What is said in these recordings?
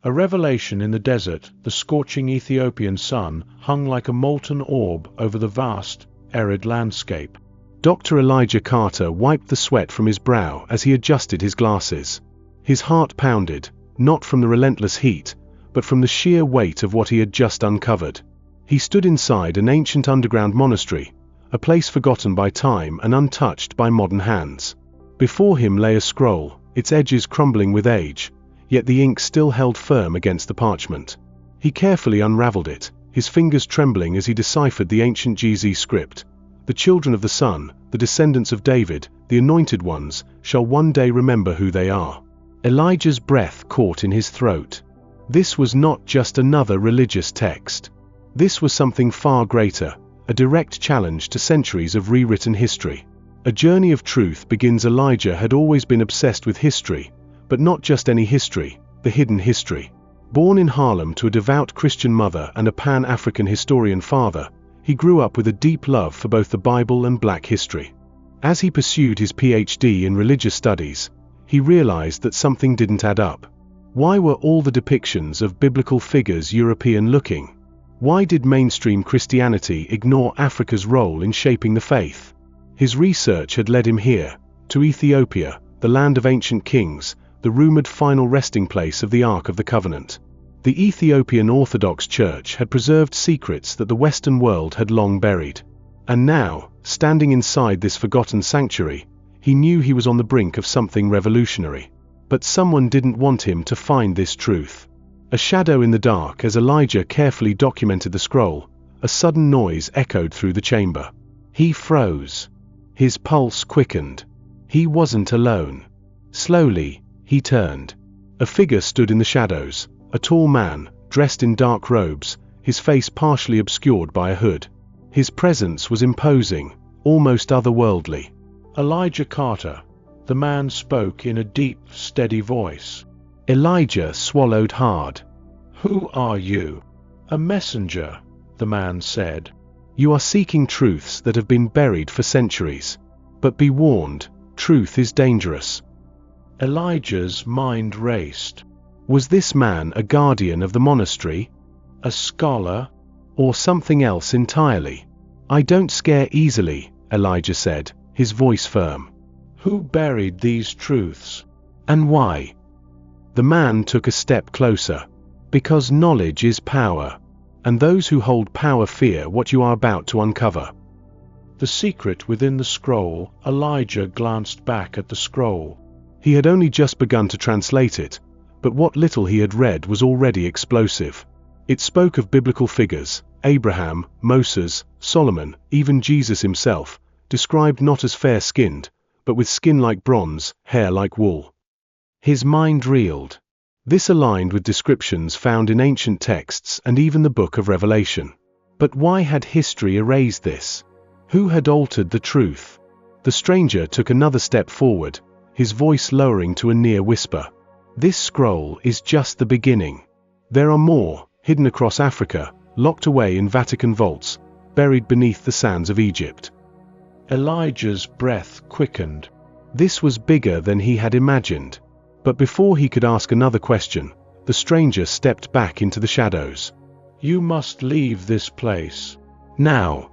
A revelation in the desert, the scorching Ethiopian sun hung like a molten orb over the vast, arid landscape. Dr. Elijah Carter wiped the sweat from his brow as he adjusted his glasses. His heart pounded, not from the relentless heat, but from the sheer weight of what he had just uncovered. He stood inside an ancient underground monastery, a place forgotten by time and untouched by modern hands. Before him lay a scroll, its edges crumbling with age, yet the ink still held firm against the parchment. He carefully unraveled it, his fingers trembling as he deciphered the ancient GZ script. The children of the sun, the descendants of David, the anointed ones, shall one day remember who they are. Elijah's breath caught in his throat. This was not just another religious text. This was something far greater, a direct challenge to centuries of rewritten history. A journey of truth begins. Elijah had always been obsessed with history, but not just any history, the hidden history. Born in Harlem to a devout Christian mother and a Pan-African historian father, he grew up with a deep love for both the Bible and Black history. As he pursued his PhD in religious studies, he realized that something didn't add up. Why were all the depictions of biblical figures European-looking? Why did mainstream Christianity ignore Africa's role in shaping the faith? His research had led him here, to Ethiopia, the land of ancient kings, the rumored final resting place of the Ark of the Covenant. The Ethiopian Orthodox Church had preserved secrets that the Western world had long buried. And now, standing inside this forgotten sanctuary, he knew he was on the brink of something revolutionary. But someone didn't want him to find this truth. A shadow in the dark. As Elijah carefully documented the scroll, a sudden noise echoed through the chamber. He froze. His pulse quickened. He wasn't alone. Slowly, he turned. A figure stood in the shadows, a tall man, dressed in dark robes, his face partially obscured by a hood. His presence was imposing, almost otherworldly. Elijah Carter, the man spoke in a deep, steady voice. Elijah swallowed hard. Who are you? A messenger, the man said. You are seeking truths that have been buried for centuries. But be warned, truth is dangerous. Elijah's mind raced. Was this man a guardian of the monastery? A scholar? Or something else entirely? I don't scare easily, Elijah said, his voice firm. Who buried these truths? And why? The man took a step closer. Because knowledge is power. And those who hold power fear what you are about to uncover. The secret within the scroll. Elijah glanced back at the scroll. He had only just begun to translate it, but what little he had read was already explosive. It spoke of biblical figures, Abraham, Moses, Solomon, even Jesus himself, described not as fair-skinned, but with skin like bronze, hair like wool. His mind reeled. This aligned with descriptions found in ancient texts and even the book of Revelation. But why had history erased this? Who had altered the truth? The stranger took another step forward, his voice lowering to a near whisper. This scroll is just the beginning. There are more, hidden across Africa, locked away in Vatican vaults, buried beneath the sands of Egypt. Elijah's breath quickened. This was bigger than he had imagined. But before he could ask another question, the stranger stepped back into the shadows. You must leave this place. Now.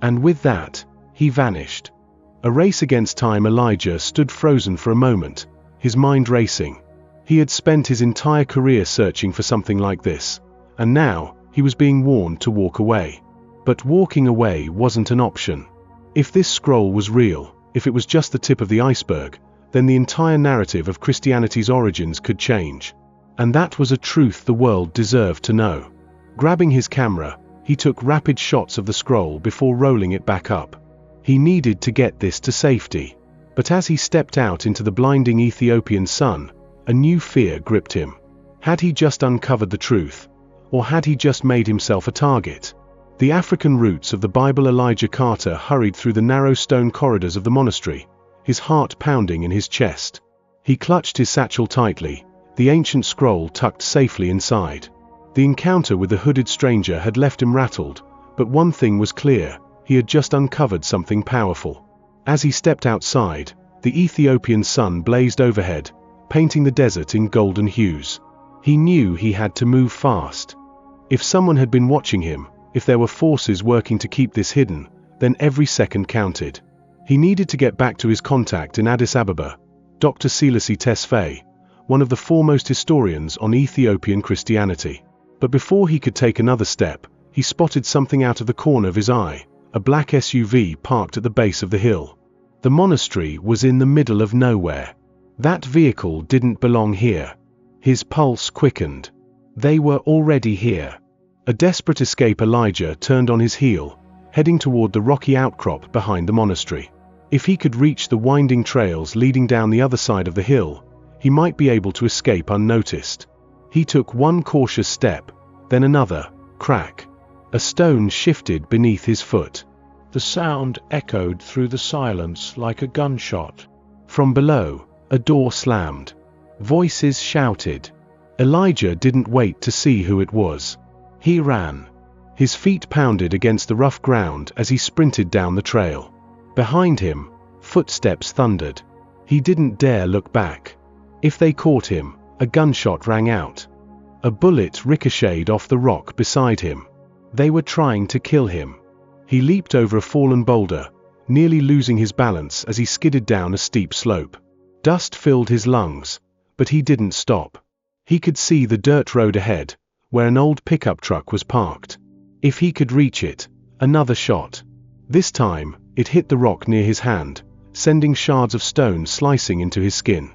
And with that, he vanished. A race against time. Elijah stood frozen for a moment, his mind racing. He had spent his entire career searching for something like this, and now, he was being warned to walk away. But walking away wasn't an option. If this scroll was real, if it was just the tip of the iceberg, then the entire narrative of Christianity's origins could change. And that was a truth the world deserved to know. Grabbing his camera, he took rapid shots of the scroll before rolling it back up. He needed to get this to safety. But as he stepped out into the blinding Ethiopian sun, a new fear gripped him. Had he just uncovered the truth? Or had he just made himself a target? The African roots of the Bible. Elijah Carter hurried through the narrow stone corridors of the monastery, his heart pounding in his chest. He clutched his satchel tightly, the ancient scroll tucked safely inside. The encounter with the hooded stranger had left him rattled, but one thing was clear, he had just uncovered something powerful. As he stepped outside, the Ethiopian sun blazed overhead, painting the desert in golden hues. He knew he had to move fast. If someone had been watching him, if there were forces working to keep this hidden, then every second counted. He needed to get back to his contact in Addis Ababa, Dr. Selassie Tesfaye, one of the foremost historians on Ethiopian Christianity. But before he could take another step, he spotted something out of the corner of his eye, a black SUV parked at the base of the hill. The monastery was in the middle of nowhere. That vehicle didn't belong here. His pulse quickened. They were already here. A desperate escape, Elijah turned on his heel, heading toward the rocky outcrop behind the monastery. If he could reach the winding trails leading down the other side of the hill, he might be able to escape unnoticed. He took one cautious step, then another. Crack. A stone shifted beneath his foot. The sound echoed through the silence like a gunshot. From below, a door slammed. Voices shouted. Elijah didn't wait to see who it was. He ran. His feet pounded against the rough ground as he sprinted down the trail. Behind him, footsteps thundered. He didn't dare look back. If they caught him, a gunshot rang out. A bullet ricocheted off the rock beside him. They were trying to kill him. He leaped over a fallen boulder, nearly losing his balance as he skidded down a steep slope. Dust filled his lungs, but he didn't stop. He could see the dirt road ahead, where an old pickup truck was parked. If he could reach it, another shot. This time, it hit the rock near his hand, sending shards of stone slicing into his skin.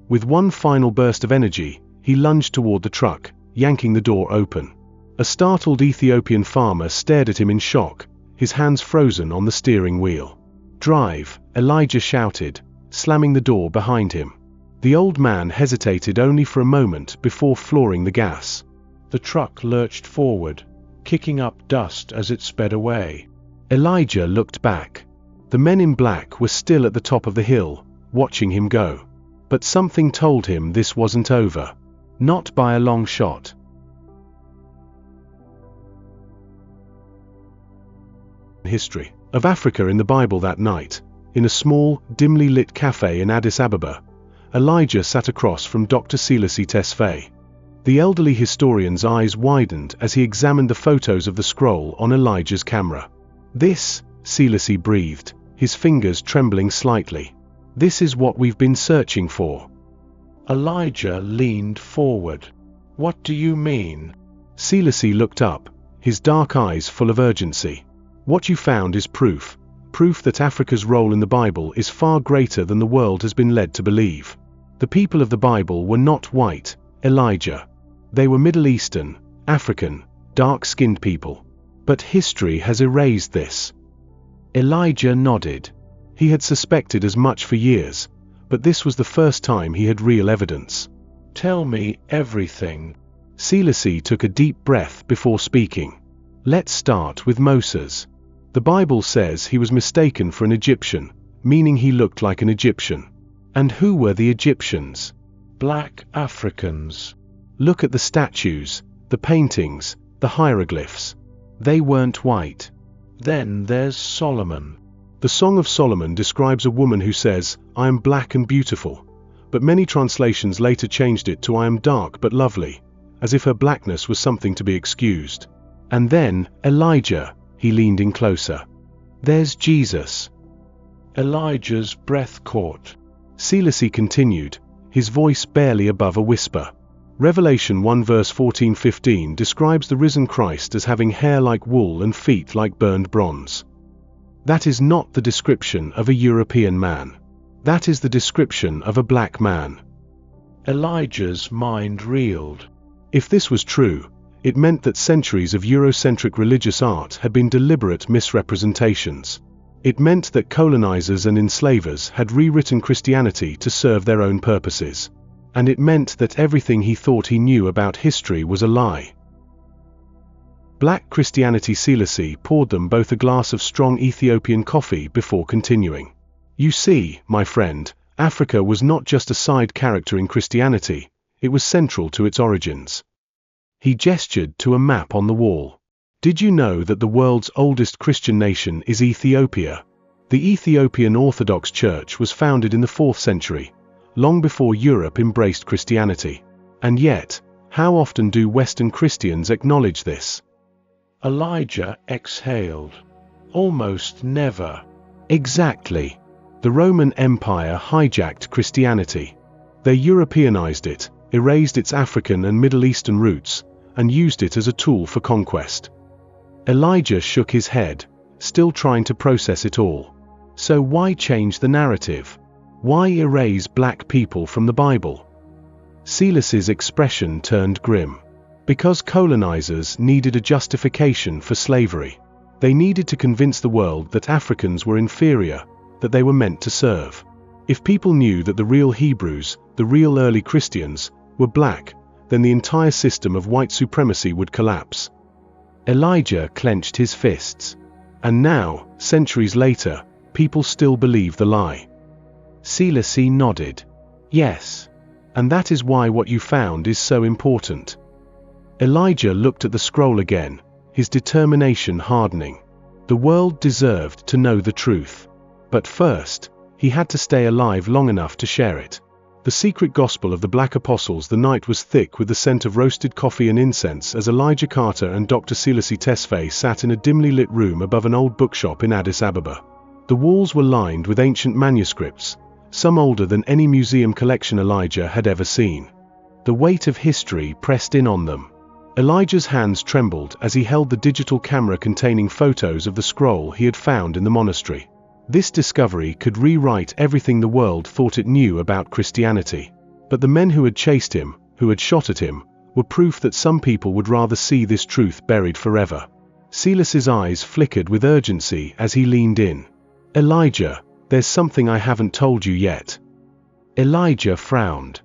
With one final burst of energy, he lunged toward the truck, yanking the door open. A startled Ethiopian farmer stared at him in shock, his hands frozen on the steering wheel. "Drive," Elijah shouted, slamming the door behind him. The old man hesitated only for a moment before flooring the gas. The truck lurched forward, kicking up dust as it sped away. Elijah looked back. The men in black were still at the top of the hill, watching him go. But something told him this wasn't over. Not by a long shot. History of Africa in the Bible. That night, in a small, dimly lit cafe in Addis Ababa, Elijah sat across from Dr. Selassie Tesfaye. The elderly historian's eyes widened as he examined the photos of the scroll on Elijah's camera. "This," Selassie breathed, his fingers trembling slightly. "This is what we've been searching for." Elijah leaned forward. "What do you mean?" Selassie looked up, his dark eyes full of urgency. "What you found is proof that Africa's role in the Bible is far greater than the world has been led to believe. The people of the Bible were not white, Elijah. They were Middle Eastern, African, dark-skinned people. But history has erased this." Elijah nodded. He had suspected as much for years, but this was the first time he had real evidence. "Tell me everything." Selassie took a deep breath before speaking. "Let's start with Moses. The Bible says he was mistaken for an Egyptian, meaning he looked like an Egyptian. And who were the Egyptians? Black Africans. Look at the statues, the paintings, the hieroglyphs. They weren't white. Then there's Solomon. The Song of Solomon describes a woman who says, 'I am black and beautiful,' but many translations later changed it to 'I am dark but lovely,' as if her blackness was something to be excused. And then, Elijah, he leaned in closer. There's Jesus." Elijah's breath caught. Selassie continued, his voice barely above a whisper. Revelation 1 verse 14-15 describes the risen Christ as having hair like wool and feet like burned bronze. That is not the description of a European man. That is the description of a black man. Elijah's mind reeled. If this was true, it meant that centuries of Eurocentric religious art had been deliberate misrepresentations. It meant that colonizers and enslavers had rewritten Christianity to serve their own purposes. And it meant that everything he thought he knew about history was a lie. Black Christianity. Selassie poured them both a glass of strong Ethiopian coffee before continuing. "You see, my friend, Africa was not just a side character in Christianity, it was central to its origins." He gestured to a map on the wall. "Did you know that the world's oldest Christian nation is Ethiopia? The Ethiopian Orthodox Church was founded in the 4th century, long before Europe embraced Christianity. And yet, How often do Western Christians acknowledge this? Elijah exhaled. Almost never. Exactly. The Roman Empire hijacked Christianity. They Europeanized it, erased its African and Middle Eastern roots, and used it as a tool for conquest. Elijah shook his head, still trying to process it all. So why change the narrative? Why erase black people from the Bible? Silas's expression turned grim. Because colonizers needed a justification for slavery. They needed to convince the world that Africans were inferior, that they were meant to serve. If people knew that the real Hebrews, the real early Christians, were black, then the entire system of white supremacy would collapse. Elijah clenched his fists. And now, centuries later, people still believe the lie. Silas nodded. Yes. And that is why what you found is so important. Elijah looked at the scroll again, his determination hardening. The world deserved to know the truth. But first, he had to stay alive long enough to share it. The secret gospel of the Black Apostles. The night was thick with the scent of roasted coffee and incense as Elijah Carter and Dr. Silas Tesfaye sat in a dimly lit room above an old bookshop in Addis Ababa. The walls were lined with ancient manuscripts, some older than any museum collection Elijah had ever seen. The weight of history pressed in on them. Elijah's hands trembled as he held the digital camera containing photos of the scroll he had found in the monastery. This discovery could rewrite everything the world thought it knew about Christianity. But the men who had chased him, who had shot at him, were proof that some people would rather see this truth buried forever. Silas's eyes flickered with urgency as he leaned in. Elijah, there's something I haven't told you yet. Elijah frowned.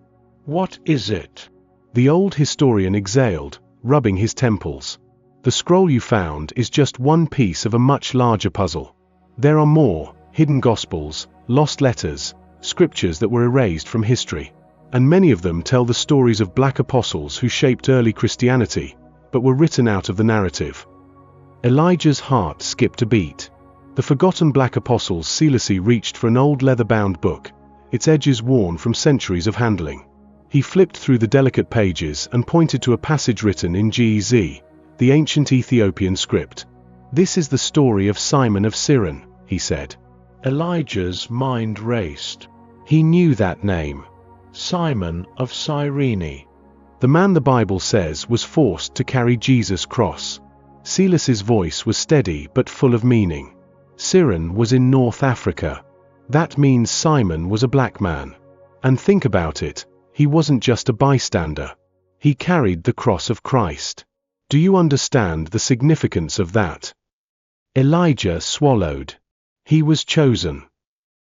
What is it? The old historian exhaled, rubbing his temples. The scroll you found is just one piece of a much larger puzzle. There are more, hidden gospels, lost letters, scriptures that were erased from history. And many of them tell the stories of black apostles who shaped early Christianity, but were written out of the narrative. Elijah's heart skipped a beat. The forgotten black apostles. Silas reached for an old leather-bound book, its edges worn from centuries of handling. He flipped through the delicate pages and pointed to a passage written in GZ, the ancient Ethiopian script. This is the story of Simon of Cyrene, he said. Elijah's mind raced. He knew that name. Simon of Cyrene. The man the Bible says was forced to carry Jesus' cross. Silas's voice was steady but full of meaning. Cyrene was in North Africa. That means Simon was a black man. And think about it. He wasn't just a bystander. He carried the cross of Christ. Do you understand the significance of that? Elijah swallowed. He was chosen.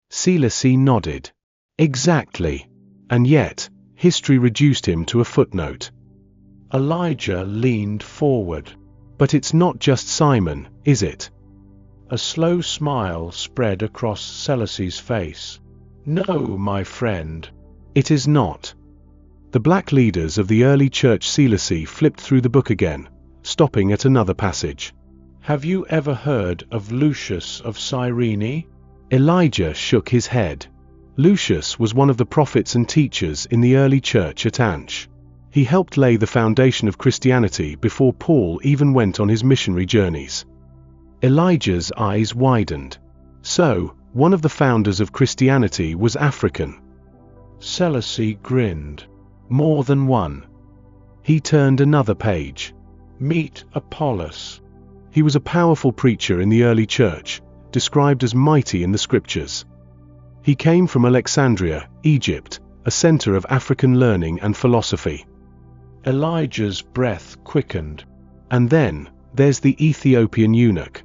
Silas nodded. Exactly. And yet, history reduced him to a footnote. Elijah leaned forward. But it's not just Simon, is it? A slow smile spread across Silas's face. No, my friend. It is not. The black leaders of the early church. Silas flipped through the book again, stopping at another passage. Have you ever heard of Lucius of Cyrene? Elijah shook his head. Lucius was one of the prophets and teachers in the early church at Antioch. He helped lay the foundation of Christianity before Paul even went on his missionary journeys. Elijah's eyes widened. So, one of the founders of Christianity was African. Selassie grinned. More than one. He turned another page. Meet Apollos. He was a powerful preacher in the early church, described as mighty in the scriptures. He came from Alexandria, Egypt, a center of African learning and philosophy. Elijah's breath quickened. And then, there's the Ethiopian eunuch.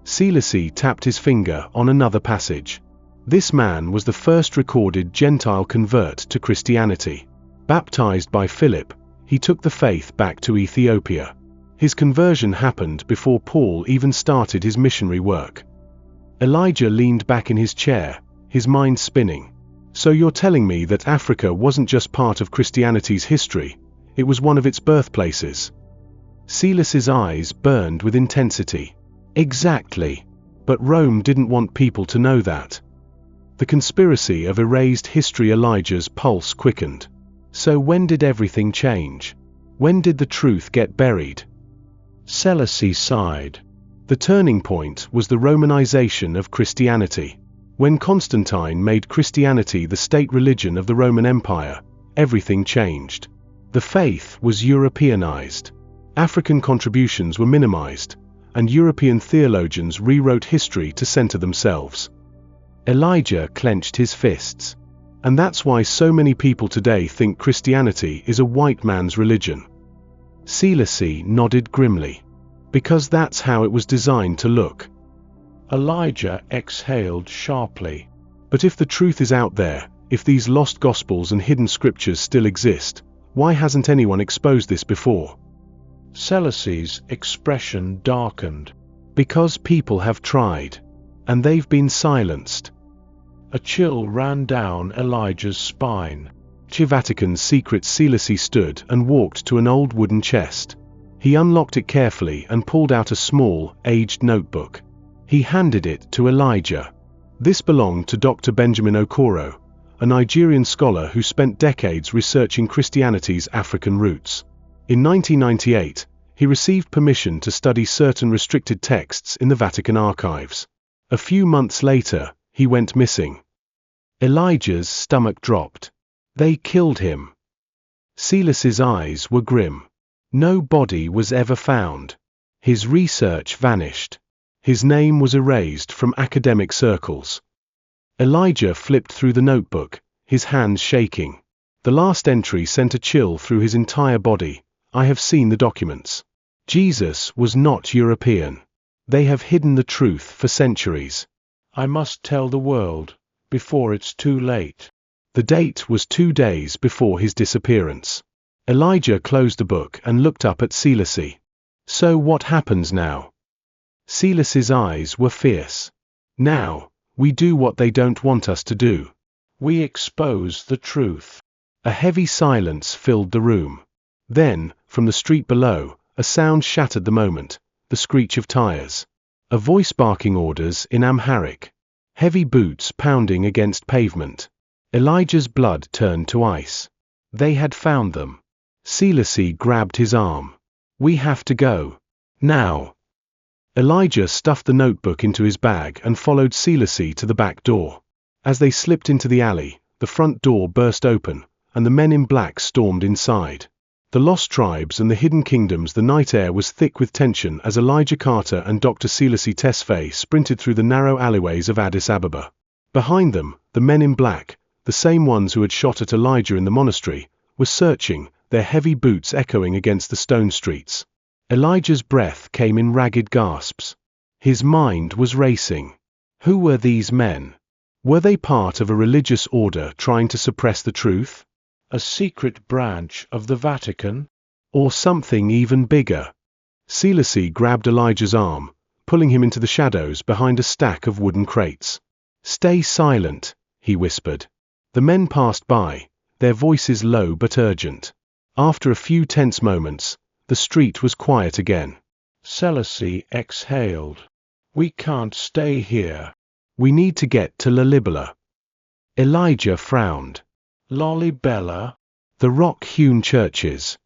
Silas tapped his finger on another passage. This man was the first recorded Gentile convert to Christianity. Baptized by Philip, he took the faith back to Ethiopia. His conversion happened before Paul even started his missionary work. Elijah leaned back in his chair, his mind spinning. So you're telling me that Africa wasn't just part of Christianity's history, it was one of its birthplaces? Silas's eyes burned with intensity. Exactly. But Rome didn't want people to know that. The conspiracy of erased history. Elijah's pulse quickened. So when did everything change? When did the truth get buried? Selassie sighed. The turning point was the Romanization of Christianity. When Constantine made Christianity the state religion of the Roman Empire, everything changed. The faith was Europeanized. African contributions were minimized, and European theologians rewrote history to center themselves. Elijah clenched his fists. And that's why so many people today think Christianity is a white man's religion. Selassie nodded grimly. Because that's how it was designed to look. Elijah exhaled sharply. But if the truth is out there, if these lost gospels and hidden scriptures still exist, why hasn't anyone exposed this before? Selassie's expression darkened. Because people have tried. And they've been silenced. A chill ran down Elijah's spine. Vatican's secret. Selassie stood and walked to an old wooden chest. He unlocked it carefully and pulled out a small, aged notebook. He handed it to Elijah. This belonged to Dr. Benjamin Okoro, a Nigerian scholar who spent decades researching Christianity's African roots. In 1998, he received permission to study certain restricted texts in the Vatican archives. A few months later, he went missing. Elijah's stomach dropped. They killed him. Selassie's eyes were grim. No body was ever found. His research vanished. His name was erased from academic circles. Elijah flipped through the notebook, his hands shaking. The last entry sent a chill through his entire body. I have seen the documents. Jesus was not European. They have hidden the truth for centuries. I must tell the world, before it's too late. The date was 2 days before his disappearance. Elijah closed the book and looked up at Selassie. So what happens now? Selassie's eyes were fierce. Now, we do what they don't want us to do. We expose the truth. A heavy silence filled the room. Then, from the street below, a sound shattered the moment, the screech of tires. A voice barking orders in Amharic. Heavy boots pounding against pavement. Elijah's blood turned to ice. They had found them. Selassie grabbed his arm. We have to go. Now. Elijah stuffed the notebook into his bag and followed Selassie to the back door. As they slipped into the alley, the front door burst open, and the men in black stormed inside. The lost tribes and the hidden kingdoms. The night air was thick with tension as Elijah Carter and Dr. Selassie Tesfaye sprinted through the narrow alleyways of Addis Ababa. Behind them, the men in black, the same ones who had shot at Elijah in the monastery, were searching, their heavy boots echoing against the stone streets. Elijah's breath came in ragged gasps. His mind was racing. Who were these men? Were they part of a religious order trying to suppress the truth? A secret branch of the Vatican? Or something even bigger? Selassie grabbed Elijah's arm, pulling him into the shadows behind a stack of wooden crates. Stay silent, he whispered. The men passed by, their voices low but urgent. After a few tense moments, the street was quiet again. Selassie exhaled. We can't stay here. We need to get to Lalibela. Elijah frowned. Lalibela? The rock-hewn churches.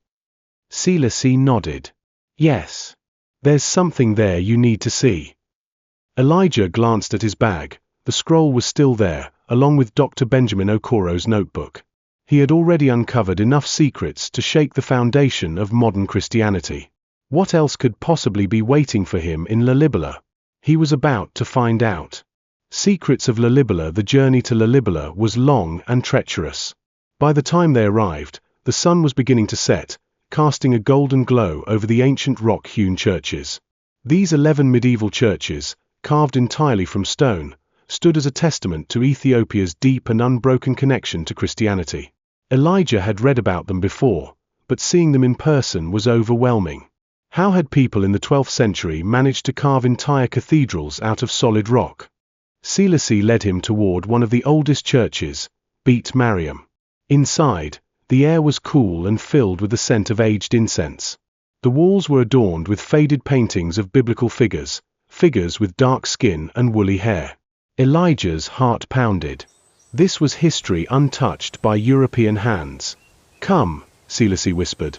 Selassie nodded. Yes. There's something there you need to see. Elijah glanced at his bag. The scroll was still there, along with Dr. Benjamin Okoro's notebook. He had already uncovered enough secrets to shake the foundation of modern Christianity. What else could possibly be waiting for him in Lalibela? He was about to find out. Secrets of Lalibela. The journey to Lalibela was long and treacherous. By the time they arrived, the sun was beginning to set, casting a golden glow over the ancient rock-hewn churches. These 11 medieval churches, carved entirely from stone, stood as a testament to Ethiopia's deep and unbroken connection to Christianity. Elijah had read about them before, but seeing them in person was overwhelming. How had people in the 12th century managed to carve entire cathedrals out of solid rock? Selassie led him toward one of the oldest churches, Beit Mariam. Inside, the air was cool and filled with the scent of aged incense. The walls were adorned with faded paintings of biblical figures with dark skin and woolly hair. Elijah's heart pounded. This was history untouched by European hands. Come, Selassie whispered.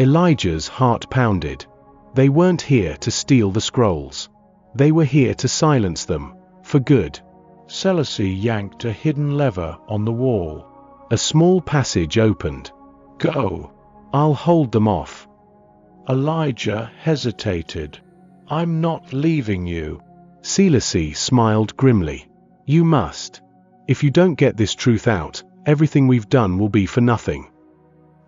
Elijah's heart pounded. They weren't here to steal the scrolls. They were here to silence them, for good. Selassie yanked a hidden lever on the wall. A small passage opened. Go. I'll hold them off. Elijah hesitated. I'm not leaving you. Selassie smiled grimly. You must. If you don't get this truth out, everything we've done will be for nothing.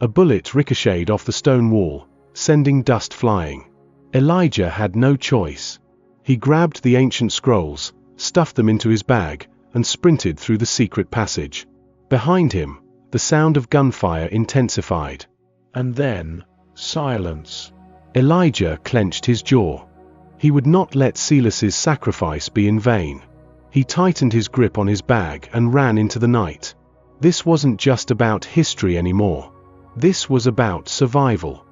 A bullet ricocheted off the stone wall, sending dust flying. Elijah had no choice. He grabbed the ancient scrolls, stuffed them into his bag, and sprinted through the secret passage. Behind him, the sound of gunfire intensified. And then, silence. Elijah clenched his jaw. He would not let Selassie's sacrifice be in vain. He tightened his grip on his bag and ran into the night. This wasn't just about history anymore. This was about survival.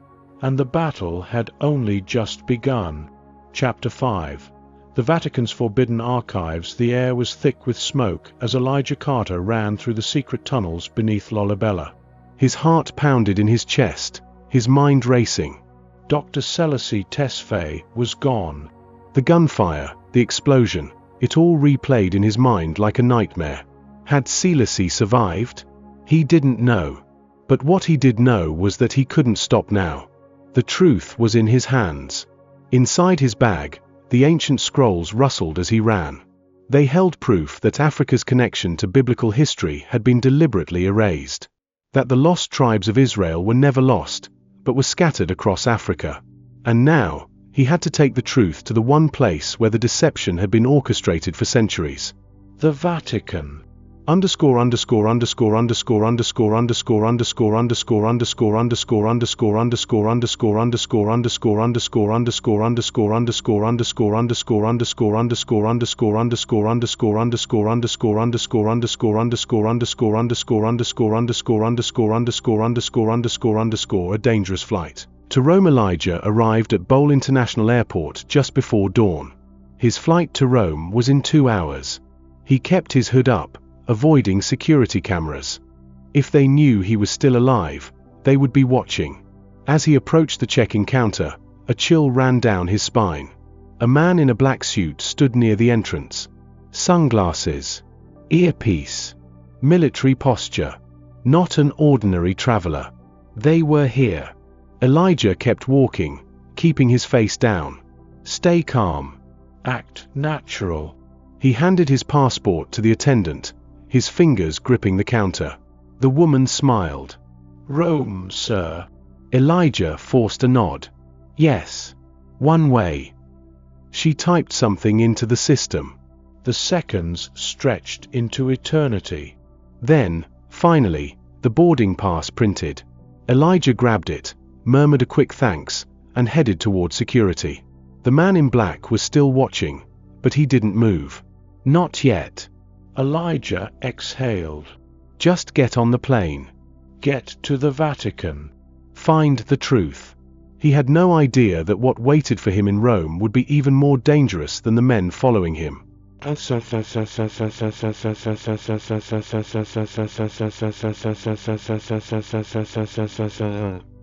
And the battle had only just begun. Chapter 5. The Vatican's forbidden archives. The air was thick with smoke as Elijah Carter ran through the secret tunnels beneath Lollabella. His heart pounded in his chest, his mind racing. Dr. Selassie Tesfaye was gone. The gunfire, the explosion, it all replayed in his mind like a nightmare. Had Selassie survived? He didn't know. But what he did know was that he couldn't stop now. The truth was in his hands. Inside his bag, the ancient scrolls rustled as he ran. They held proof that Africa's connection to biblical history had been deliberately erased. That the lost tribes of Israel were never lost, but were scattered across Africa. And now, he had to take the truth to the one place where the deception had been orchestrated for centuries. The Vatican. A dangerous flight to Rome. Elijah arrived at Bole International Airport just before dawn. His flight to Rome was in 2 hours. He kept his hood up, avoiding security cameras. If they knew he was still alive, they would be watching. As he approached the check-in counter, a chill ran down his spine. A man in a black suit stood near the entrance. Sunglasses, earpiece, military posture. Not an ordinary traveler. They were here. Elijah kept walking, keeping his face down. Stay calm. Act natural. He handed his passport to the attendant, his fingers gripping the counter. The woman smiled. Rome, sir. Elijah forced a nod. Yes. One way. She typed something into the system. The seconds stretched into eternity. Then, finally, the boarding pass printed. Elijah grabbed it, murmured a quick thanks, and headed toward security. The man in black was still watching, but he didn't move. Not yet. Elijah exhaled. Just get on the plane. Get to the Vatican. Find the truth. He had no idea that what waited for him in Rome would be even more dangerous than the men following him.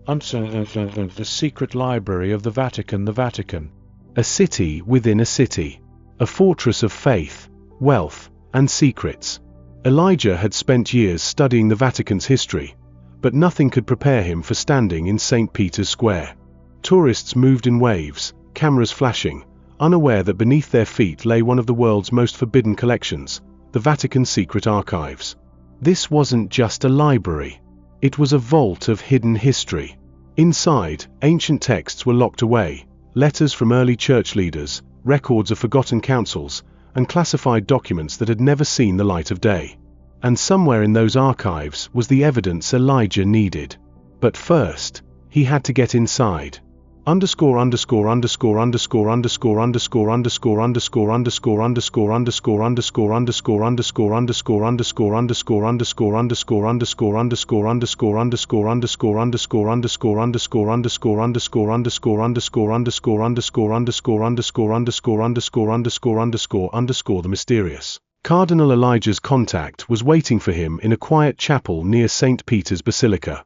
The secret library of the Vatican. The Vatican. A city within a city. A fortress of faith, wealth, and secrets. Elijah had spent years studying the Vatican's history, but nothing could prepare him for standing in St. Peter's Square. Tourists moved in waves, cameras flashing, unaware that beneath their feet lay one of the world's most forbidden collections, the Vatican's secret archives. This wasn't just a library. It was a vault of hidden history. Inside, ancient texts were locked away, letters from early church leaders, records of forgotten councils, and classified documents that had never seen the light of day. And somewhere in those archives was the evidence Elijah needed. But first, he had to get inside. The mysterious Cardinal Elijah's contact was waiting for him in a quiet chapel near St. Peter's Basilica.